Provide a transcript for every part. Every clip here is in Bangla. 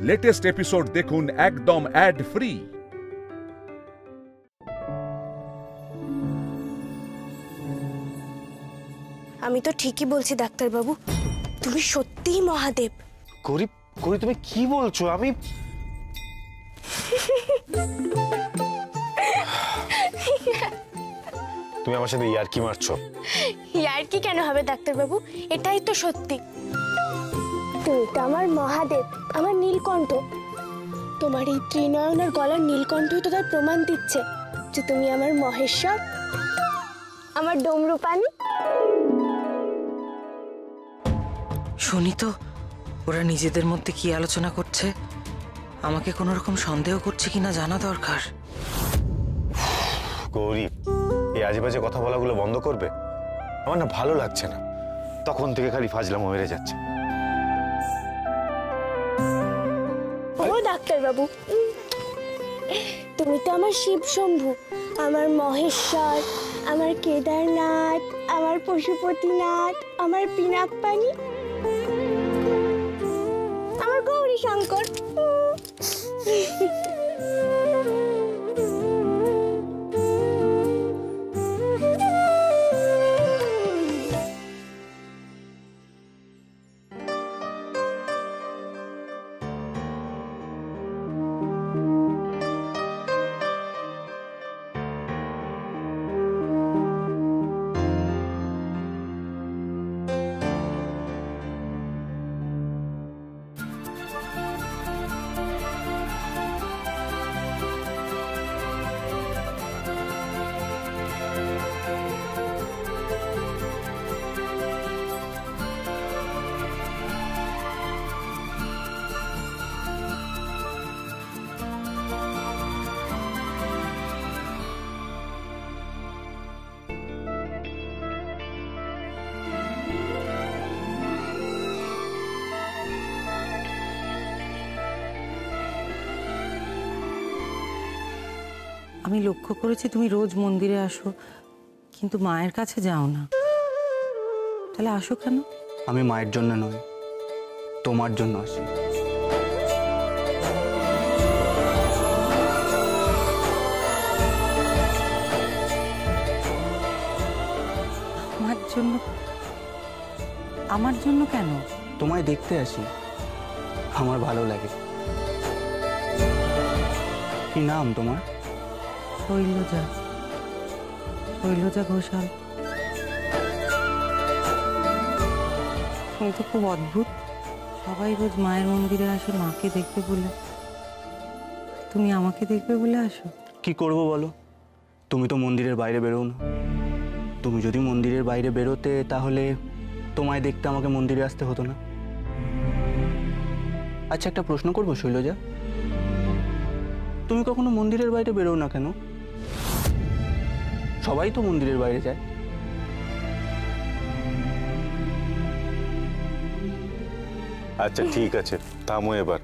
লেটেস্ট এপিসোড দেখুন একদম অ্যাড ফ্রি। আমি তো ঠিকই বলছি ডাক্তারবাবু, তুমি সত্যিই মহাদেব। গৌরী, গৌরী তুমি কি বলছো? আমি তুমি আমার সাথে ইয়ার্কি মারছো? ইয়ার্কি কেন হবে ডাক্তারবাবু, এটাই তো সত্যি। তুমি তো আমার মহাদেব, আমার নীলকণ্ঠ। তোমার এই ত্রিনয়নের গলার নীলকণ্ঠই তো তার প্রমাণ দিচ্ছে যে তুমি আমার মহেশ্বর, আমার ডমরুপানি। শুনি তো ওরা নিজেদের মধ্যে কি আলোচনা করছে। আমাকে কোনো রকম সন্দেহ করছে কিনা জানা দরকার। গৌরী, এই আজে বাজে কথা বলাগুলো বন্ধ করবে? আমার না ভালো লাগছে না, তখন থেকে খালি ফাজলামো মেরে যাচ্ছে। ও ডাক্তারবাবু, তুমি তো আমার শিব শম্ভু, আমার মহেশ্বর, আমার কেদারনাথ, আমার পশুপতিনাথ, আমার পিনাকপানি, আমার গৌরী শঙ্কর। আমি লক্ষ্য করেছি তুমি রোজ মন্দিরে আসো, কিন্তু মায়ের কাছে যাও না। তাহলে আসো কেন? আমি মায়ের জন্য নয়, তোমার জন্য আসি। আমার জন্য? আমার জন্য কেন? তোমায় দেখতে আসি, আমার ভালো লাগে। কি নাম তোমার? শৈলজা। শৈলজা ঘোষাল। তুমি তো খুব অদ্ভুত। সবাই রোজ মায়ের মন্দিরে আসে মাকে দেখবে বলে, তুমি আমাকে দেখবে বলে আসো? কি করব বলো, তুমি তো মন্দিরের বাইরে বেরো না। তুমি যদি মন্দিরের বাইরে বেরোতে তাহলে তোমায় দেখতে আমাকে মন্দিরে আসতে হতো না। আচ্ছা, একটা প্রশ্ন করবো শৈলজা, তুমি কখনো মন্দিরের বাইরে বেরো না কেন? সবাই তো মন্দিরের বাইরে যায়। আচ্ছা ঠিক আছে, থামো এবার।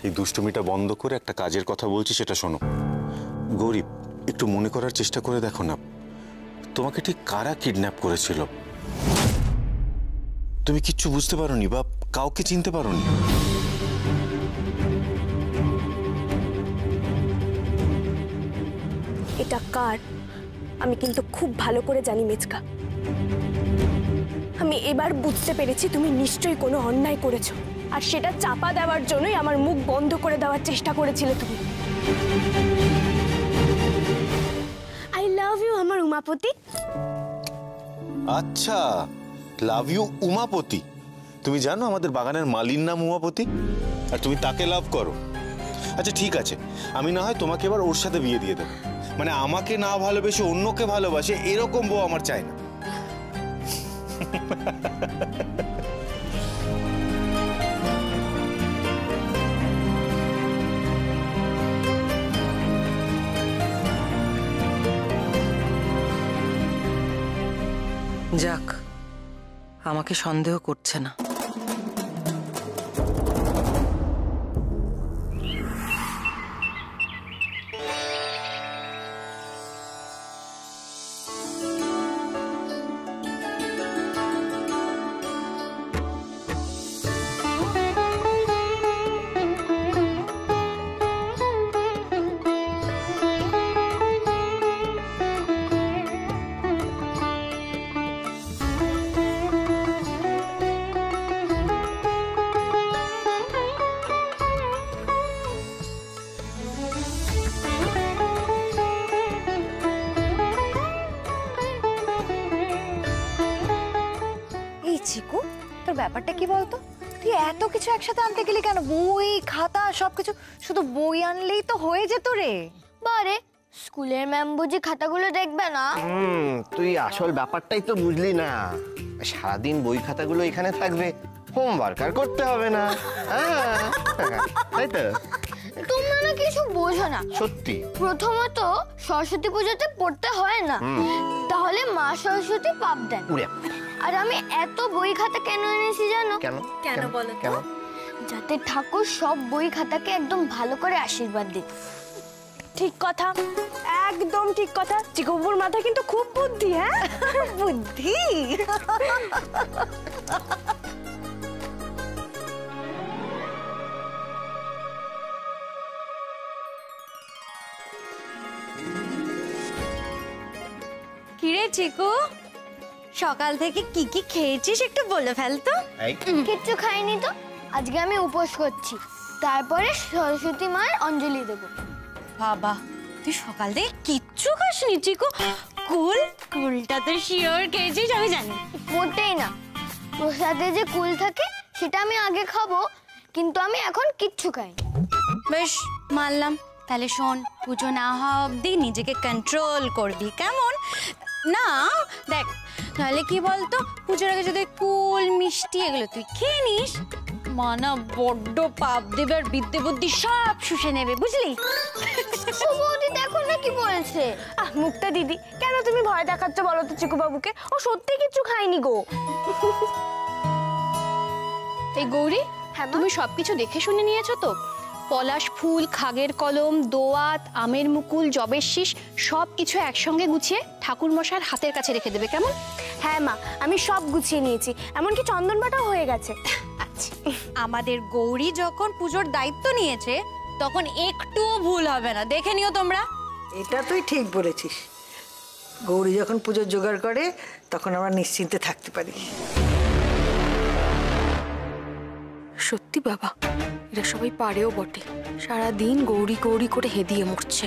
এই দুষ্টুমিটা বন্ধ করে একটা কাজের কথা বলছি, সেটা শোনো। গৌরী, একটু মনে করার চেষ্টা করে দেখো না, তোমাকে ঠিক কারা কিডন্যাপ করেছিল? তুমি কিচ্ছু বুঝতে পারোনি বা কাউকে চিনতে পারোনি? এটা কার আমি কিন্তু খুব ভালো করে জানি মেচকা। আমি এবার বুঝতে পেরেছি তুমি নিশ্চয়ই কোনো অন্যায় করেছো, আর সেটা চাপা দেওয়ার জন্যই আমার মুখ বন্ধ করে দেওয়ার চেষ্টা করেছিলে তুমি। আই লাভ ইউ আমার উমাপতি। আচ্ছা, লাভ ইউ উমাপতি। তুমি জানো আমাদের বাগানের মালির নাম উমাপতি, আর তুমি তাকে লাভ করো? আচ্ছা ঠিক আছে, আমি না হয় তোমাকে এবার ওর সাথে বিয়ে দিয়ে দেবো। মানে আমাকে না ভালোবেসে অন্যকে ভালোবাসে এরকম বউ আমার চাই না। যাক, আমাকে সন্দেহ করছে না। ব্যাপারটা কি বলতো? তুই এত কিছু একসাথে আনতে গেলি কেন? বই খাতা সবকিছু, শুধু বই আনলেই তো হয়ে যেত রে। বারে স্কুলের ম্যাম বুঝি খাতাগুলো দেখবে না? তুই আসল ব্যাপারটাই তো বুঝলি না। সারাদিন বই খাতাগুলো এখানে থাকবে, হোমওয়ার্ক আর করতে হবে না। তাই তো? তোমরা না কিছু বোঝো না। সত্যি প্রথমত সরস্বতী পুজোতে পড়তে হয় না, তাহলে মা সরস্বতী পাপ দেন। আর আমি এত বই খাতা কেন এনেছি জানো? কেন বলো কেন? যাতে ঠাকুর সব বই খাতাকে একদম ভালো করে আশীর্বাদ দিত। ঠিক কথা, একদম ঠিক কথা। চিকুবুর মাথায় কিন্তু খুব বুদ্ধি। হ্যাঁ বুদ্ধি। কিরে চিকু, সকাল থেকে কি কি খেয়েছিস একটু বলে ফেলতো। কিচ্ছু খাইনি তো, আজকে আমি উপোস করছি। তারপরে সরস্বতী মার অঞ্জলি দেব। বাবা, তুই সকাল থেকে কিচ্ছু খাসনি চিকু? কুলটা তো শিওর খেয়েছিস, আমি জানি। মোটেই না, প্রসাদে যে কুল থাকে সেটা আমি আগে খাবো, কিন্তু আমি এখন কিচ্ছু খাই। বেশ, মানলাম। তাহলে শোন, পুজো না হওয়া অবধি নিজেকে কন্ট্রোল করবি, কেমন? না দেখ, তাহলে কি বলতো, পুজোর আগে যদি কুল মিষ্টি এগুলো তুই খেয়ে নিস, মানা বড্ড পাপ দেবে আর বিদ্যে বুদ্ধি সব শুষে নেবে, বুঝলি? বৌদি দেখো না কি বলছে। মুক্তা দিদি, কেন তুমি ভয় দেখাচ্ছ বলো তো চিকু বাবুকে? ও সত্যি কিছু খায়নি গো। এই গৌরী, তুমি সবকিছু দেখে শুনে নিয়েছো তো? পলাশ ফুল, খাগের কলম, দোয়াত, আমের মুকুল, জবের শীষ সবকিছু একসঙ্গে গুছিয়ে ঠাকুর মশাইয়ের হাতের কাছে রেখে দেবে, কেমন? হ্যাঁ মা, আমি সব গুছিয়ে নিয়েছি, এমনকি চন্দন বাটাও হয়ে গেছে। আচ্ছা, আমাদের গৌরী যখন পুজোর দায়িত্ব নিয়েছে তখন একটুও ভুল হবে না, দেখে নিও তোমরা। এটা তুই ঠিক বলেছিস। গৌরী যখন পুজোর জোগাড় করে তখন আমরা নিশ্চিন্তে থাকতে পারি। সত্যি বাবা, এরা সবাই পারেও বটে। সারাদিন গৌরী গৌরী করে হেদিয়ে মরছে।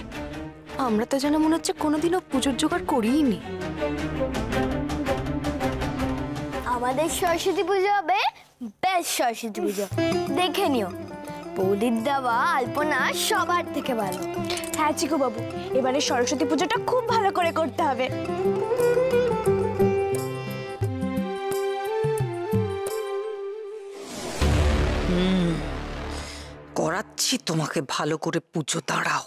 আমরা তো যেন মনে হচ্ছে কোনোদিনও পুজোর জোগাড় করিনি। আমাদের সরস্বতী পুজো হবে বেস্ট সরস্বতী পুজো, দেখে নিও। বৌদির দেওয়া আলপনা সবার থেকে ভালো। হ্যাঁ চিকু বাবু, এবারে সরস্বতী পুজোটা খুব ভালো করে করতে হবে। করাচ্ছি তোমাকে ভালো করে পুজো, দাঁড়াও।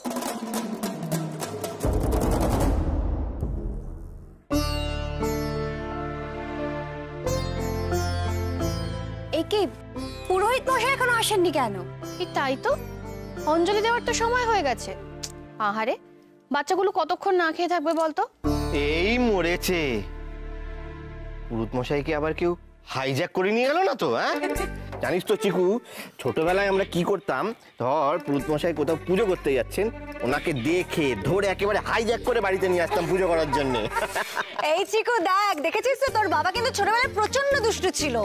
একে পুরোহিত মশাই এখনো আসেননি কেন? তাই তো, অঞ্জলি দেওয়ার তো সময় হয়ে গেছে। আহারে, বাচ্চাগুলো কতক্ষণ না খেয়ে থাকবে বলতো? এই মরেছে। পুরুত মশাইকে আবার কেউ হাইজ্যাক করে নিয়ে গেল না তো? হ্যাঁ, জানিস তো চিকু, ছোটবেলায় আমরা কি করতাম, ধর পুরুত মশাই কোথাও পুজো করতে যাচ্ছেন, ওনাকে দেখে ধরে একেবারে হাইজ্যাক করে বাড়িতে নিয়ে আসতাম পুজো করার জন্য। এই চিকু দেখ, দেখেছিস তো তোর বাবা কিন্তু ছোটবেলায় প্রচন্ড দুষ্টু ছিল।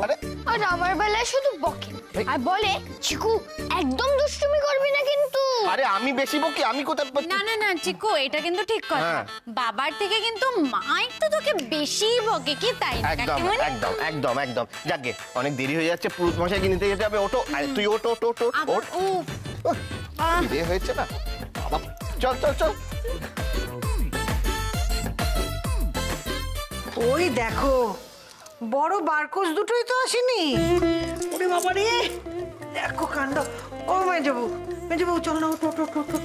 আর আমার বেলায় শুধু বকে আর বলে, চিকু একদম দুষ্টুমি করবি না কিন্তু। আরে আমি বেশি বকি? আমি কোথায়? না না না চিকু, এটা কিন্তু ঠিক কথা। বাবার থেকে কিন্তু মা একটু তোকে বেশি বকে, কি তাই না? একদম একদম একদম একদম। যাকে অনেক দেরি হয়ে যাচ্ছে, পুরুত মশাইকে নিতে যেতে হবে। ওটো, তুই ওটো ওটো ওটো ওট। দেরি হয়েছে না, চল চল চল। ওই দেখো, বড় বারকোস দুটোই তো আসেনি। ওরে বাবা রে, দেখো কাণ্ড। ও মেজবু, মেজবু চল না, ওটো ওটো ওটো।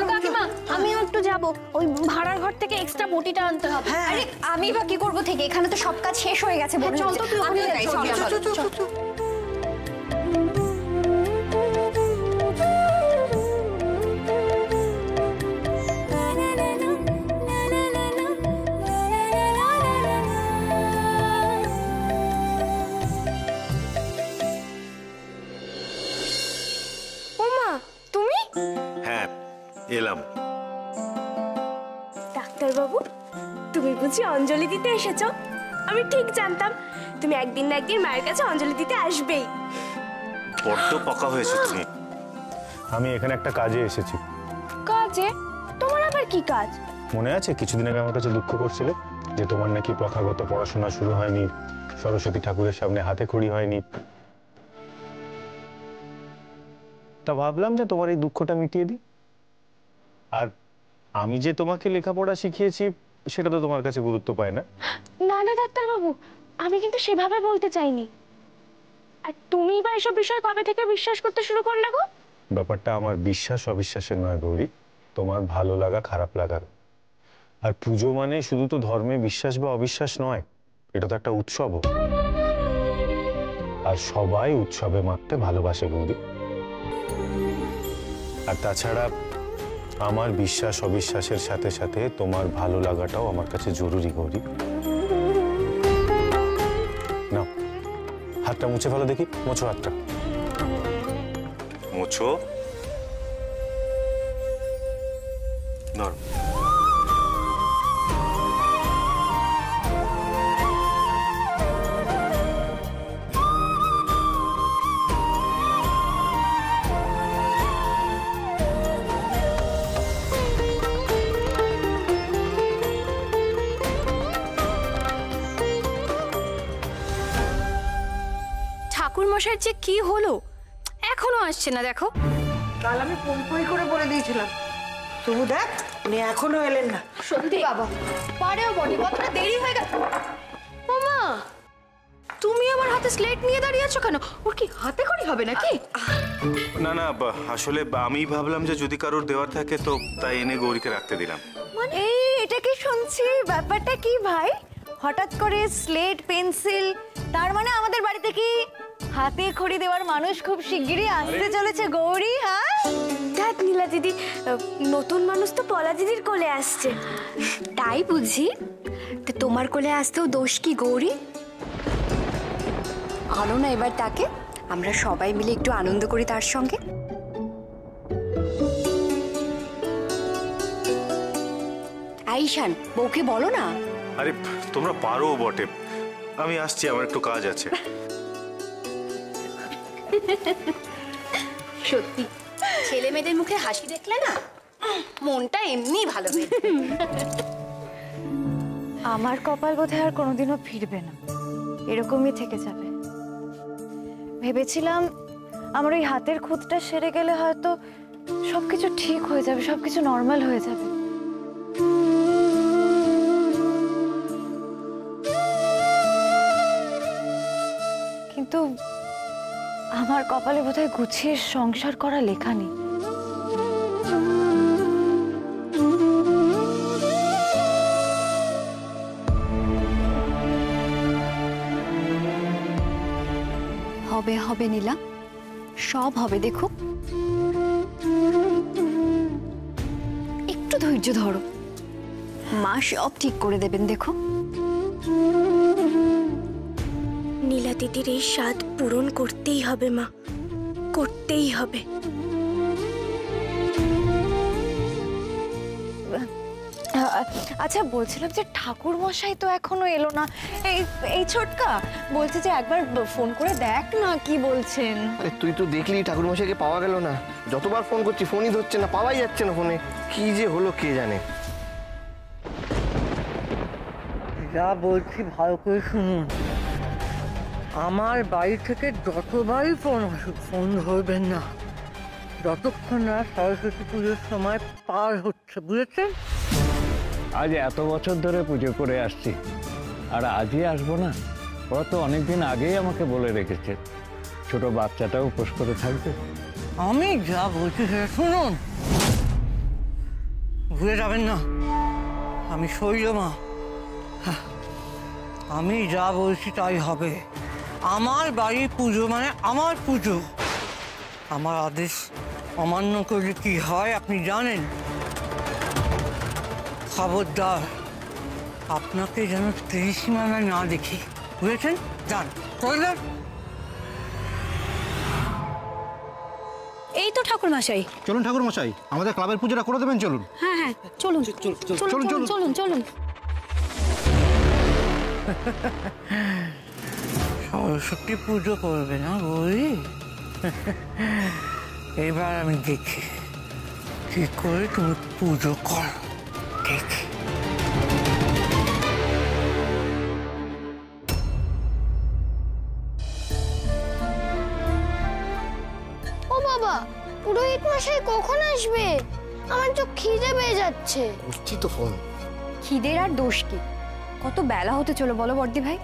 কাকিমা, আমিও একটু যাবো, ওই ভাড়ার ঘর থেকে এক্সট্রা বটিটা আনতে হবে। আরে আমি বা কি করবো থেকে, এখানে তো সব কাজ শেষ হয়ে গেছে। চল তো তুই, আমি যাই। হ্যাঁ, এলাম। ডাক্তারবাবু, তুমি বুঝি অঞ্জলি দিতে এসেছো? আমি ঠিক জানতাম তুমি একদিন না একদিন মায়ের কাছে অঞ্জলি দিতে আসবেই। বড্ড পকা হয়েছে তুমি। আমি এখানে একটা কাজে এসেছি। কাজে? তোমার আবার কি কাজ? মনে আছে কিছুদিন আগে আমার কাছে দুঃখ করছিলে যে তোমার নাকি প্রথাগত পড়াশোনা শুরু হয়নি, সরস্বতী ঠাকুরের সামনে হাতে খড়ি হয়নি, তা ভাবলাম যে তোমার এই দুঃখটা মিটিয়ে দিই। আর আমি যে তোমাকে লেখাপড়া শিখিয়েছি সেটা তো তোমার কাছে গুরুত্ব পায় না। না না ডাক্তারবাবু, আমি কিন্তু সেভাবে বলতে চাইনি। আর তুমি বা এসব বিষয় কবে থেকে বিশ্বাস করতে শুরু করলে গো? ব্যাপারটা আমার বিশ্বাস অবিশ্বাসের নয় গৌরী, তোমার ভালো লাগা খারাপ লাগার। আর পুজো মানে শুধু তো ধর্মে বিশ্বাস বা অবিশ্বাস নয়, এটা তো একটা উৎসবও। আর সবাই উৎসবে মারতে ভালোবাসে গৌরী। আর তাছাড়া আমার বিশ্বাস অবিশ্বাসের সাথে সাথে তোমার ভালো লাগাটাও আমার কাছে জরুরি গৌরী। নাও হাতটা মুছে ফেলো দেখি, মোছো হাতটা, মোছো। ধরো। ঠাকুর মশাইয়ের যে কি হলো, এখনো আসছে না দেখো। কাল আমি পই করে বলে দিয়েছিলাম, তবু দেখ উনি এখনো এলেন না। সত্যি বাবা, পারেও বটে, কতটা দেরি হয়ে গেল। ওমা, তুমি আমার হাতে স্লেট নিয়ে দাঁড়িয়ে আছো কেন? ওর কি হাতে খড়ি হবে নাকি? না না, আসলে আমি ভাবলাম যে যদি কারোর দেওয়ার থাকে তো তাই এনে গৌরীকে রাখতে দিলাম। মানে এটা কি শুনছি, ব্যাপারটা কি ভাই? হঠাৎ করে স্লেট পেন্সিল, তার মানে আমাদের বাড়িতে কি হাতে খড়ি দেওয়ার মানুষ খুব শিগগিরই আসতে চলেছে গৌরী? হ্যাঁ দেখ নীলা দিদি, নতুন মানুষ তো পলা দিদির কোলে আসছে। তাই বুঝি? তো তোমার কোলে আসতেও দোষ কি গৌরী? আনো না এবার তাকে, আমরা সবাই মিলে একটু আনন্দ করি তার সঙ্গে। আইশান, বউকে বলো না। আরে তোমরা পারো বটে, আমি আসছি, আমার একটু কাজ আছে। সত্যি ছেলে মেয়েদের মুখে হাসি দেখলে না মনটা এমনি ভালো হয়ে যায়। আমার কপাল বোধহয় আর কোনোদিনও ফিরবে না, এরকমই থেকে যাবে। ভেবেছিলাম আমার ওই হাতের খুঁতটা সেরে গেলে হয়তো সবকিছু ঠিক হয়ে যাবে, সবকিছু নর্মাল হয়ে যাবে। কিন্তু আমার কপালে বোধহয় গুছিয়ে সংসার করা লেখা নেই। হবে হবে নীলা, সব হবে, দেখো একটু ধৈর্য ধরো, মা সব ঠিক করে দেবেন, দেখো। নীলা দিদির এই স্বাদ পূরণ করতেই হবে মা, করতেই হবে। আচ্ছা বলছিলাম যে ঠাকুর মশাই তো এখনো এলো না, এই ছোটকা বলছে যে একবার ফোন করে দেখ না কি বলছেন। তুই তো দেখলি ঠাকুর মশাইকে পাওয়া গেল না, যতবার ফোন করছি ফোনই ধরছে না, পাওয়াই যাচ্ছে না ফোনে, কি যে হলো কে জানে। যা বলছি ভালো করে শুনুন, আমার বাড়ি থেকে যতবারই ফোন আসুক ফোন ধরবেন না, যতক্ষণ না সরস্বতী পুজোর সময় পার হচ্ছে, বুঝেছেন? আজ এত বছর ধরে পুজো করে আসছি, আর আজই আসবো না? ওরা তো অনেকদিন আগেই আমাকে বলে রেখেছে ছোট বাচ্চাটাও উপোস করে থাকবে। আমি যা বলছি সেটা শুনুন, ভুলে যাবেন না আমি শৈলমা, আমি যা বলছি তাই হবে। আমার বাড়ির পুজো মানে আমার পুজো, আমার আদেশ অমান্য করলে কি হয় আপনি জানেন। খবরদার আপনাকে যেন ত্রিসীমানা না দেখি, বুঝেছেন? যান চললেন। এই তো ঠাকুর মশাই। চলুন ঠাকুর মশাই, আমাদের ক্লাবের পুজোটা করে দেবেন, চলুন। হ্যাঁ হ্যাঁ চলুন চলুন চলুন চলুন চলুন। সরস্বতী পুজো করবে না বলি? এবার আমি দেখি কি করে তুমি পুজো করো, দেখি। ও বাবা, পুরোহিত মশাই কখন আসবে? আমার তো খিদে পেয়ে যাচ্ছে। বুঝছি তো ফোন। খিদের আর দোষ কি? কত বেলা হতে চলো বলো বর্দি ভাই।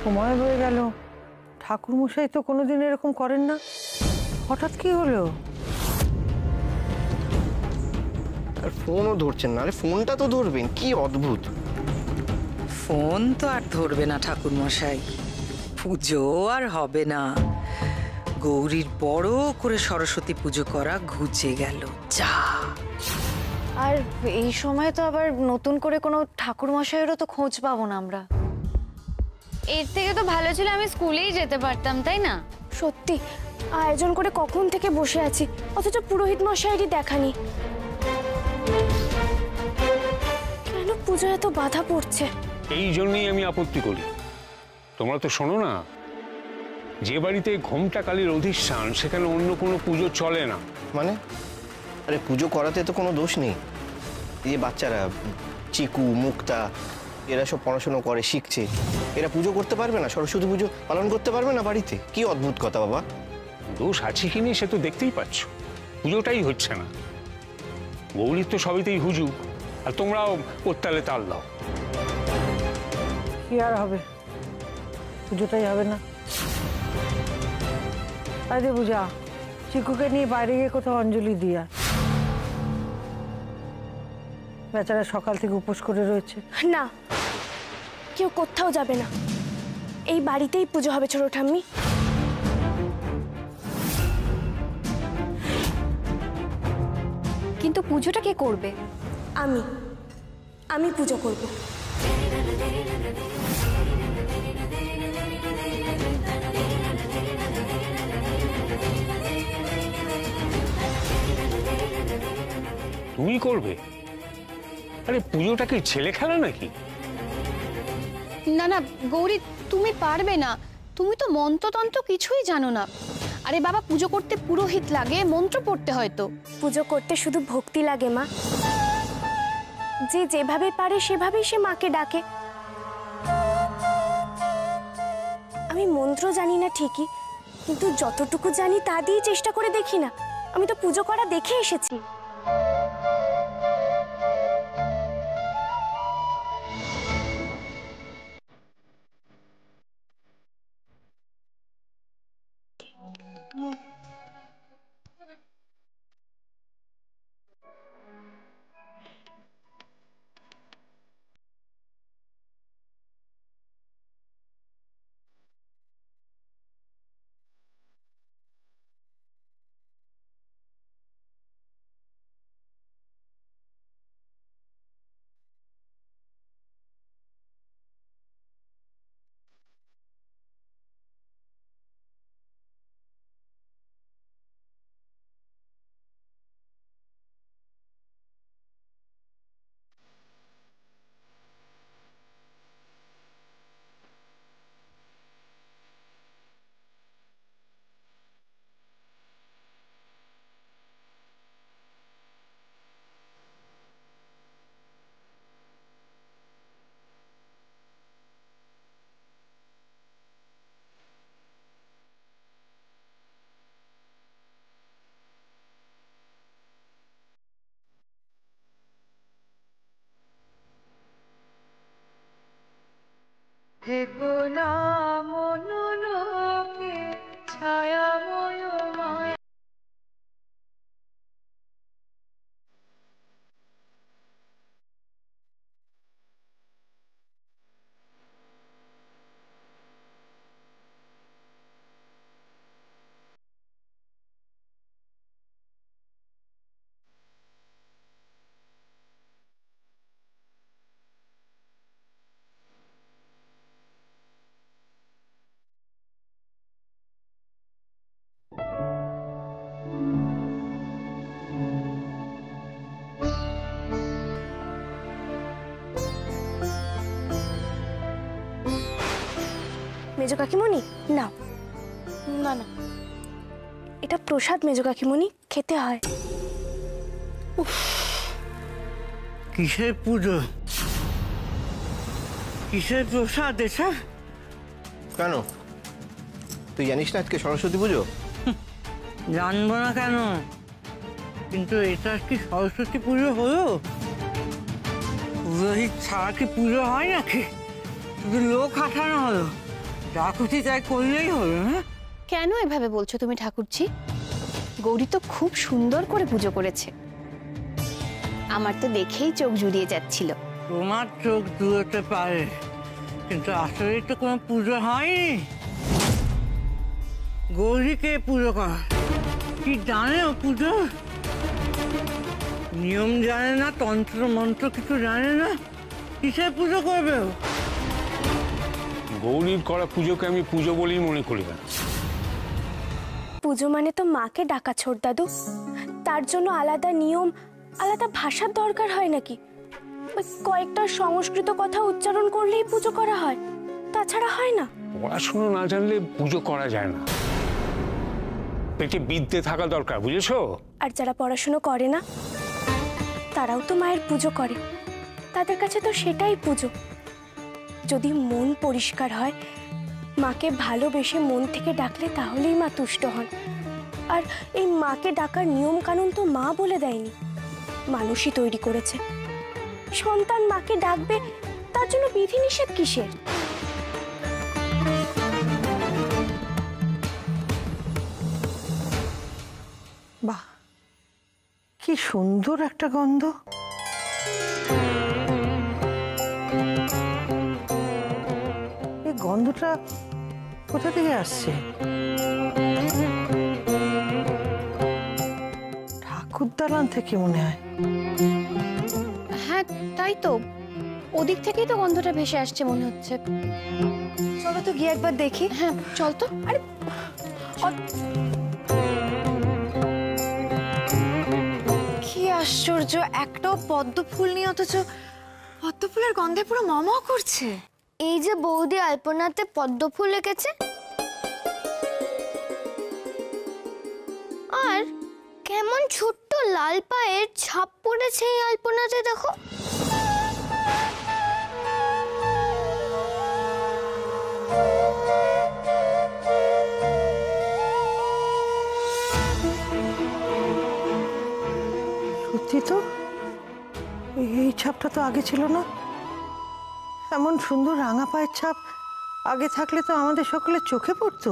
সময় হয়ে গেল, ঠাকুর মশাই তো কোনোদিন এরকম করেন না, হঠাৎ কি হলো? আর ফোনও ধরছেন না। আরে ফোনটা তো ধরবেন, কি অদ্ভুত। ফোন তো আর ধরবে না ঠাকুর মশাই, পুজো আর হবে না। গৌরীর বড় করে সরস্বতী পুজো করা ঘুচে গেল যা। আর এই সময় তো আবার নতুন করে কোনো ঠাকুর মশাইয়েরও তো খোঁজ পাবো না আমরা। এর থেকে তো ভালো ছিল আমি স্কুলেই যেতে পারতাম, তাই না? সত্যি আয়োজন করে কখন থেকে বসে আছি, অথচ পুরোহিত মশাইয়েরই দেখা নেই। কেন পুজো এত বাধা পড়ছে? এই জন্যই আমি আপত্তি করি। তোমরা তো শোনো না, যে বাড়িতে ঘোমটা কালীর অধিষ্ঠান সেখানে অন্য কোনো পুজো চলে না। মানে? আরে পুজো করাতে তো কোনো দোষ নেই। এই যে বাচ্চারা চিকু মুক্তা এরা সব পড়াশোনা করে শিখছে, এরা পুজো করতে পারবে না? সরস্বতী পুজো পালন করতে পারবে না বাড়িতে? কি অদ্ভুত কথা বাবা। দোষ আছে কি নেই সে তো দেখতেই পাচ্ছ, পুজোটাই হচ্ছে না। গৌরীর তো সবেতেই হুজুগ, আর তোমরাও ওর তাল দাও। কি আর হবে, পুজোটাই হবে না। আরে পূজা, চিকুকে নিয়ে বাইরে গিয়ে কোথাও অঞ্জলি দিয়া। বেচারা সকাল থেকে উপোস করে রয়েছে। না, কেউ কোথাও যাবে না, এই বাড়িতেই পুজো হবে ছোট ঠাম্মি। কিন্তু পুজোটা কে করবে? আমি পুজো করব। তুমি করবে? আরে পুজোটা কি ছেলে খেলা নাকি? না না গৌরী, তুমি পারবে না, তুমি তো মন্ত্রতন্ত্র কিছুই জানো না। আরে বাবা, পুজো করতে পুরোহিত লাগে, মন্ত্র পড়তে হয় তো। পুজো করতে শুধু ভক্তি লাগে মা, যে যেভাবে পারে সেভাবেই সে মাকে ডাকে। আমি মন্ত্র জানি না ঠিকই, কিন্তু যতটুকু জানি তা দিয়ে চেষ্টা করে দেখি না। আমি তো পুজো করা দেখে এসেছি। মেজো কাকিমণি নাও। না না, এটা প্রসাদ মেজো কাকিমণি, খেতে হয়। কিসের পুজো, কিসের প্রসাদ এসব? কেন তুই জানিস না আজকে সরস্বতী পুজো? জানবো না কেন, কিন্তু এটা কি সরস্বতী পুজো হলো? পুরোহিত ছাড়া কি পুজো হয় নাকি? শুধু লোক হাঁটানো হলো, যা খুশি তাই করলেই হলো। হ্যাঁ, কেন এভাবে বলছো তুমি ঠাকুরজি? গৌরী তো খুব সুন্দর করে পুজো করেছে, আমার তো দেখেই চোখ জুড়িয়ে যাচ্ছিল। তোমার চোখ জুড়োতে পারে, কিন্তু আসলে তো কোনো পুজো হয়নি। গৌরীকে পুজো করা কি জানে ও পুজো? নিয়ম জানে না, তন্ত্র মন্ত্র কিছু জানে না, কিসে পুজো করবে ও? গৌরীর করা পুজোকে আমি পুজো বলেই মনে করি না। পুজো মানে তো মাকে ডাকা, ছোট দাদু। তার জন্য আলাদা নিয়ম, আলাদা ভাষার দরকার হয় নাকি? ওই কয়েকটা সংস্কৃত কথা উচ্চারণ করলেই পুজো করা হয়, তাছাড়া হয় না। পড়াশুনো না জানলে পুজো করা যায় না, পেটে বিদ্যে থাকা দরকার, বুঝেছো? আর যারা পড়াশুনো করে না তারাও তো মায়ের পুজো করে, তাদের কাছে তো সেটাই পুজো। যদি মন পরিষ্কার হয়, মাকে ভালোবেসে মন থেকে ডাকলে তাহলেই মা তুষ্ট হন। আর এই মাকে ডাকার নিয়ম কানুন তো মা বলে দেয়নি, মানুষই তৈরি করেছে। সন্তান মাকে ডাকবে, তার জন্য বিধিনিষেধ কিসের? বাহ, কি সুন্দর একটা গন্ধ। এই গন্ধটা কোথা থেকে আসছে? ঠাকুর দালান থেকে মনে হয়। হ্যাঁ তাই তো, ওদিক থেকেই তো গন্ধটা ভেসে আসছে মনে হচ্ছে। চলো তো গিয়ে একবার দেখি। হ্যাঁ চল তো। আরে কি আশ্চর্য, একটাও পদ্ম ফুল নেই, অথচ পদ্ম ফুলের গন্ধে পুরো ম করছে। এই যে বৌদি আলপনাতে পদ্ম ফুল এঁকেছে, আর কেমন ছোট্ট লাল পায়ের ছাপ পড়েছে এই আলপনাতে, দেখো। সত্যি তো, এই ছাপটা তো আগে ছিল না। এমন সুন্দর রাঙা পায়ের ছাপ আগে থাকলে তো আমাদের সকলের চোখে পড়তো।